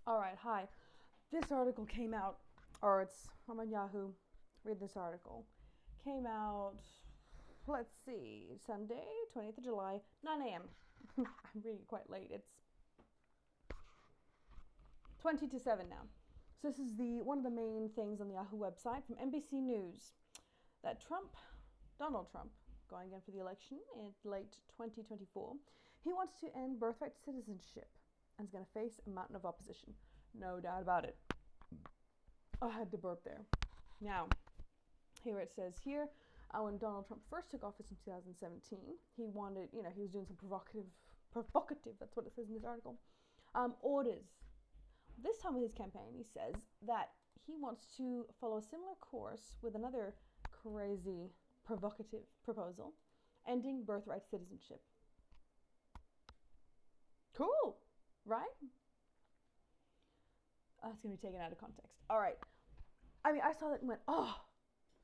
All right, hi. This article came out, or I'm on Yahoo. Read this article. Came out, let's see, Sunday, 20th of July, 9 a.m. I'm reading it quite late. It's 20 to 7 now. So this is one of the main things on the Yahoo website from NBC News that Donald Trump, going again for the election in late 2024, he wants to end birthright citizenship and is going to face a mountain of opposition. No doubt about it. I had to burp there. Now, here it says here, when Donald Trump first took office in 2017, he wanted, he was doing some provocative, that's what it says in this article, orders. This time with his campaign, he says that he wants to follow a similar course with another crazy, provocative proposal, ending birthright citizenship. Cool, right? That's going to be taken out of context. All right. I mean, I saw that and went, oh,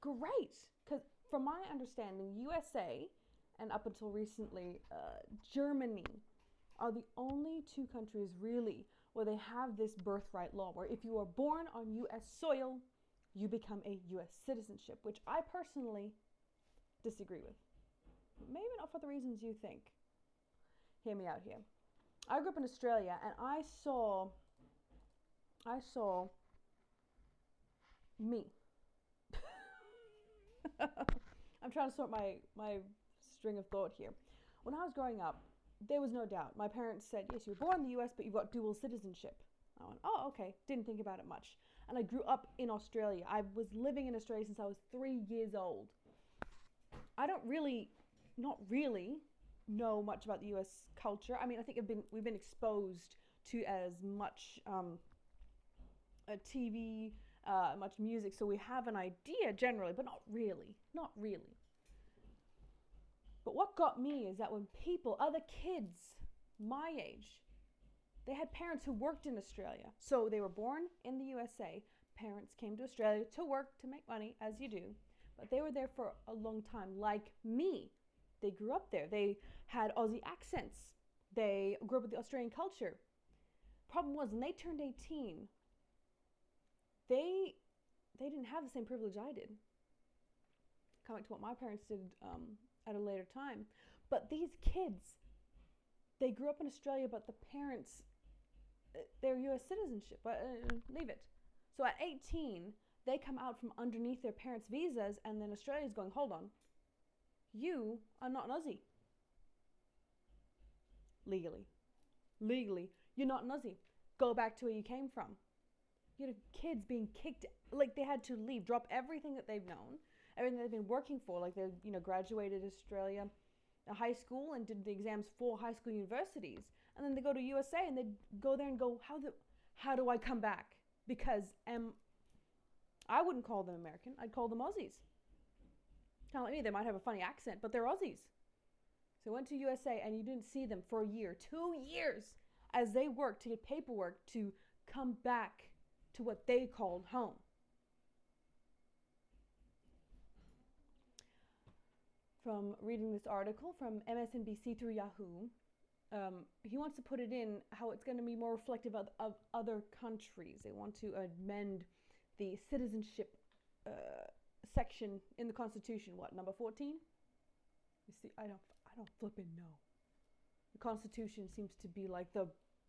great. Because from my understanding, USA and up until recently, Germany are the only two countries really where they have this birthright law where if you are born on US soil, you become a US citizenship, which I personally disagree with. Maybe not for the reasons you think. Hear me out here. I grew up in Australia and I saw me. I'm trying to sort my string of thought here. When I was growing up, there was no doubt. My parents said, yes, you were born in the US, but you've got dual citizenship. I went, oh, okay. Didn't think about it much. And I grew up in Australia. I was living in Australia since I was 3 years old. I don't really, not really, know much about the US culture. I mean, I think we've been exposed to as much TV, much music, so we have an idea generally, but not really. But what got me is that when other kids my age, they had parents who worked in Australia. So they were born in the USA. Parents came to Australia to work, to make money, as you do. But they were there for a long time, like me. They grew up there. They had Aussie accents. They grew up with the Australian culture. Problem was, when they turned 18, they didn't have the same privilege I did. Coming to what my parents did at a later time. But these kids, they grew up in Australia, but the parents, they're US citizenship. Leave it. So at 18, they come out from underneath their parents' visas, and then Australia's going, hold on, you are not an Aussie. Legally, you're not an Aussie. Go back to where you came from. You had kids being kicked, like they had to leave, drop everything that they've known, everything they've been working for, like they graduated Australia high school and did the exams for high school universities, and then they go to USA and they go there and go, how do I come back? Because I wouldn't call them American, I'd call them Aussies. Kind of like me, they might have a funny accent, but they're Aussies. So I went to USA and you didn't see them for a year, 2 years, as they worked to get paperwork to come back to what they called home. From reading this article from MSNBC through Yahoo, he wants to put it in how it's going to be more reflective of other countries. They want to amend the citizenship section in the Constitution. What, number 14? You see, I don't flipping know. The Constitution seems to be like the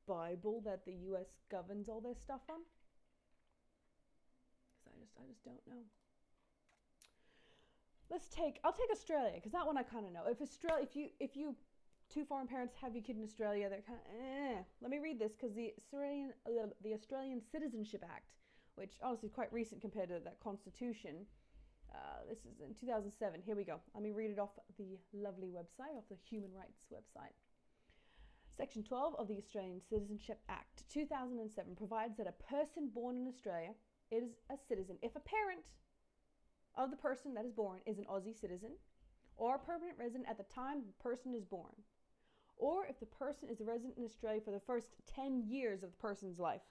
Bible that the U.S. governs all their stuff on. Because I just don't know. I'll take Australia, because that one I kind of know. If you two foreign parents have your kid in Australia, they're kind of Let me read this, because the Australian Citizenship Act, which honestly is quite recent compared to that Constitution. This is in 2007. Here we go. Let me read it off the lovely website, off the Human Rights website. Section 12 of the Australian Citizenship Act 2007 provides that a person born in Australia is a citizen if a parent of the person that is born is an Aussie citizen or a permanent resident at the time the person is born, or if the person is a resident in Australia for the first 10 years of the person's life.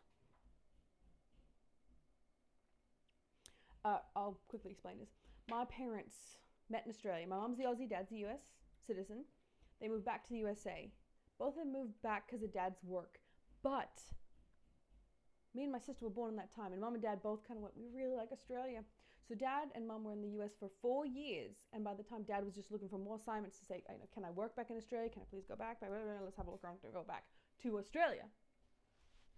I'll quickly explain this. My parents met in Australia. My mom's the Aussie, dad's the US citizen. They moved back to the USA. Both of them moved back because of dad's work. But Me and my sister were born in that time, and mom and dad both kind of went, we really like Australia. So dad and mom were in the US for 4 years, and by the time dad was just looking for more assignments to say, can I work back in Australia? Can I please go back? Let's have a look around to go back to Australia.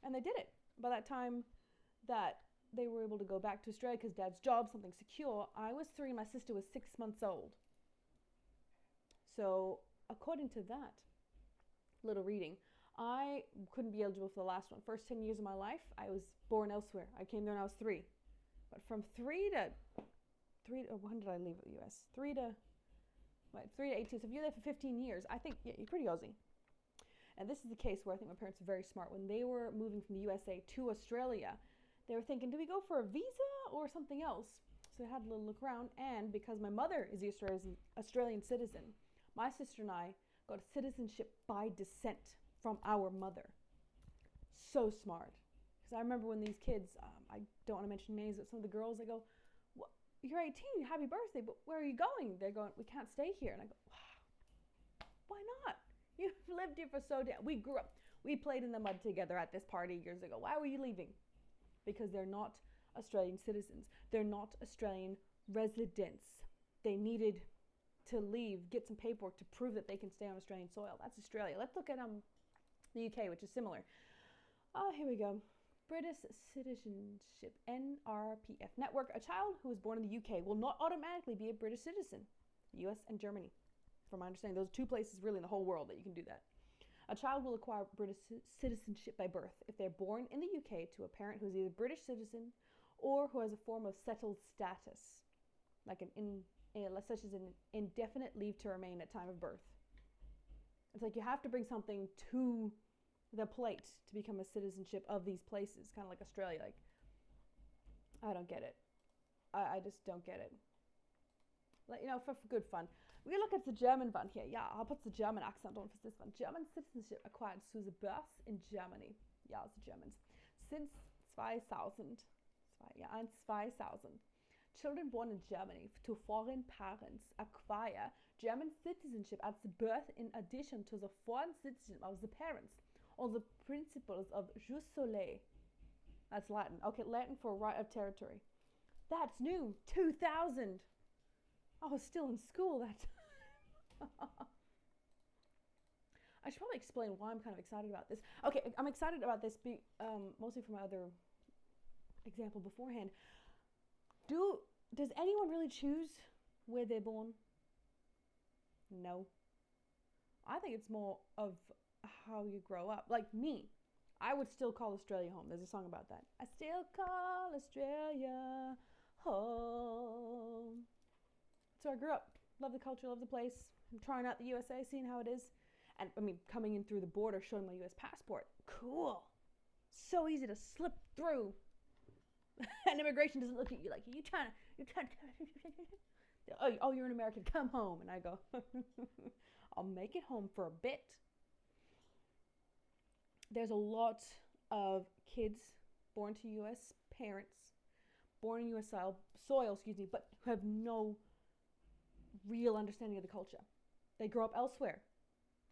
And they did it. By that time that they were able to go back to Australia because dad's job, something secure, I was 3 and my sister was 6 months old. So according to that little reading, I couldn't be eligible for the last one. First 10 years of my life, I was born elsewhere. I came there when I was 3. But from 3 to when did I leave the US? 3 to 18. So if you're there for 15 years, I think you're pretty Aussie. And this is the case where I think my parents were very smart. When they were moving from the USA to Australia, they were thinking, do we go for a visa or something else? So I had a little look around, and because my mother is the Australian citizen, my sister and I got citizenship by descent from our mother. So smart. Because I remember when these kids, I don't want to mention names, but some of the girls, they go, well, you're 18, happy birthday, but where are you going? They're going, we can't stay here. And I go, wow, why not? You've lived here for so damn. We grew up. We played in the mud together at this party years ago. Why were you leaving? Because they're not Australian citizens. They're not Australian residents. They needed to leave, get some paperwork to prove that they can stay on Australian soil. That's Australia. Let's look at the UK, which is similar. Oh, here we go. British Citizenship, NRPF Network. A child who was born in the UK will not automatically be a British citizen. US and Germany. From my understanding, those are 2 places really in the whole world that you can do that. A child will acquire British citizenship by birth if they're born in the UK to a parent who is either British citizen or who has a form of settled status, like such as an indefinite leave to remain at time of birth. It's like you have to bring something to the plate to become a citizenship of these places, kind of like Australia. Like, I don't get it. I just don't get it. Like, for good fun. We look at the German one here. Yeah, I'll put the German accent on for this one. German citizenship acquired through the birth in Germany. Yeah, the Germans. Since 2000. 2000. Children born in Germany to foreign parents acquire German citizenship at the birth in addition to the foreign citizenship of the parents on the principles of jus soli. That's Latin. Okay, Latin for right of territory. That's new. 2000. I was still in school that time. I should probably explain why I'm kind of excited about this. Okay, I'm excited about this mostly from my other example beforehand. Does anyone really choose where they're born? No. I think it's more of how you grow up. Like me, I would still call Australia home. There's a song about that. I still call Australia home. So I grew up. Love the culture, love the place. I'm trying out the USA, seeing how it is. And coming in through the border, showing my US passport. Cool. So easy to slip through. And immigration doesn't look at you like, you're trying to, oh, you're an American, come home. And I go, I'll make it home for a bit. There's a lot of kids born to US parents, born in US soil, but who have no real understanding of the culture. They grow up elsewhere.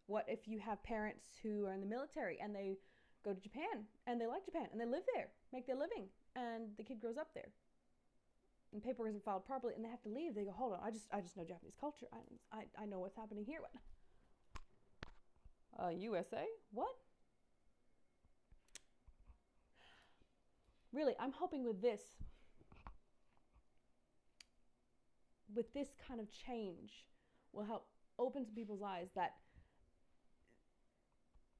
What if you have parents who are in the military and they go to Japan and they like Japan and they live there, make their living, and the kid grows up there and paper isn't filed properly and they have to leave? They go, hold on, I just know Japanese culture. I know what's happening here. What? USA? What? Really, I'm hoping with this kind of change will help open some people's eyes that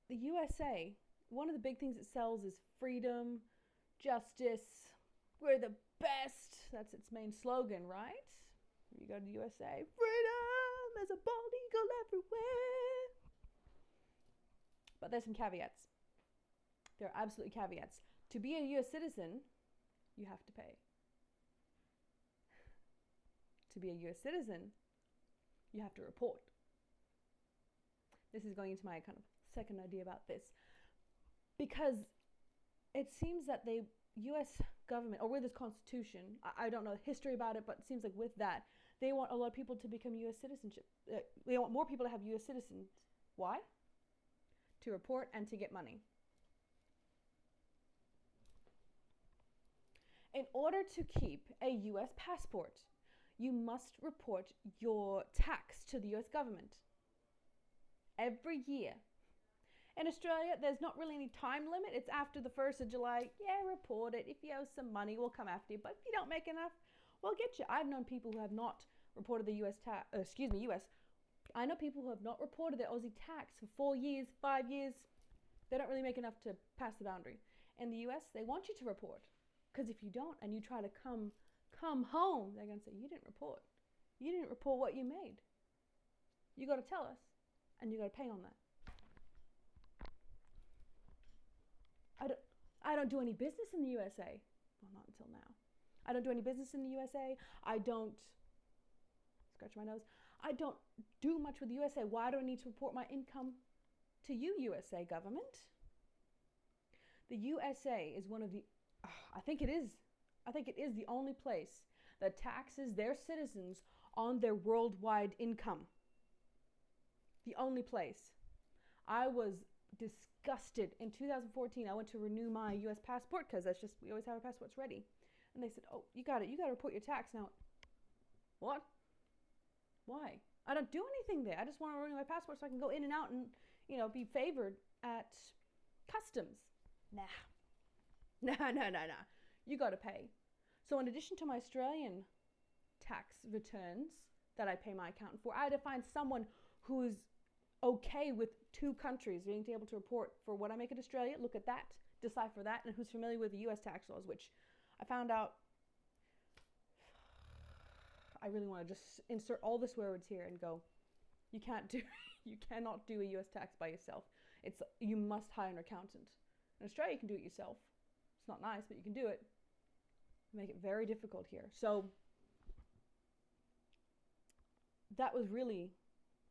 the USA, one of the big things it sells is freedom, justice, we're the best. That's its main slogan, right? You go to the USA, freedom, there's a bald eagle everywhere. But there's some caveats. There are absolutely caveats. To be a US citizen, you have to pay. To be a US citizen, you have to report. This is going into my kind of second idea about this. Because it seems that the US government, or with this constitution, I don't know the history about it, but it seems like with that, they want a lot of people to become US citizenship. They want more people to have US citizens. Why? To report and to get money. In order to keep a US passport, you must report your tax to the US government every year. In Australia, there's not really any time limit. It's after the 1st of July. Yeah, report it. If you owe some money, we'll come after you. But if you don't make enough, we'll get you. I've known people who have not reported the US. I know people who have not reported their Aussie tax for 4 years, 5 years. They don't really make enough to pass the boundary. In the US, they want you to report. Because if you don't and you try to come home, they're going to say, you didn't report. You didn't report what you made. You got to tell us, and you got to pay on that. I don't do any business in the USA. Well, not until now. I don't do any business in the USA. I don't, scratch my nose, I don't do much with the USA. Why do I need to report my income to you, USA government? The USA is one of the, I think it is the only place that taxes their citizens on their worldwide income. The only place. I was disgusted. In 2014, I went to renew my US passport because that's just, we always have our passports ready. And they said, oh, you got to report your tax now. What? Why? I don't do anything there. I just want to renew my passport so I can go in and out and, be favored at customs. Nah. You got to pay. So in addition to my Australian tax returns that I pay my accountant for, I had to find someone who is okay with 2 countries being able to report for what I make in Australia, look at that, decipher that, and who's familiar with the US tax laws, which I found out. I really want to just insert all the swear words here and go, you cannot do a US tax by yourself. You must hire an accountant. In Australia, you can do it yourself. It's not nice, but you can do it. Make it very difficult here. So that was really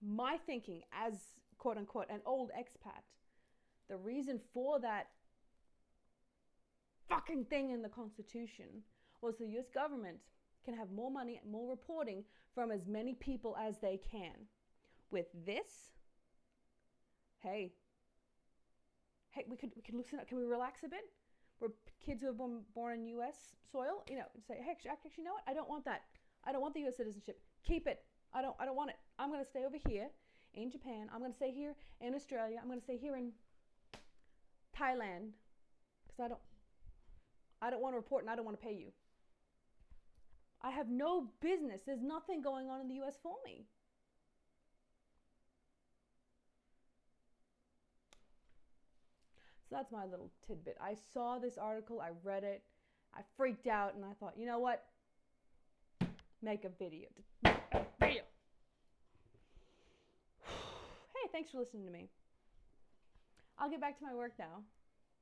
my thinking as, quote unquote, an old expat. The reason for that fucking thing in the Constitution was the US government can have more money and more reporting from as many people as they can. With this, hey, we could loosen up. Can we relax a bit? We're kids who have been born in US soil, say, hey, actually, you know what? I don't want that. I don't want the US citizenship. Keep it. I don't want it. I'm going to stay over here in Japan. I'm going to stay here in Australia. I'm going to stay here in Thailand because I don't want to report and I don't want to pay you. I have no business. There's nothing going on in the US for me. So that's my little tidbit. I saw this article, I read it, I freaked out, and I thought, you know what? Make a video. Hey, thanks for listening to me. I'll get back to my work now.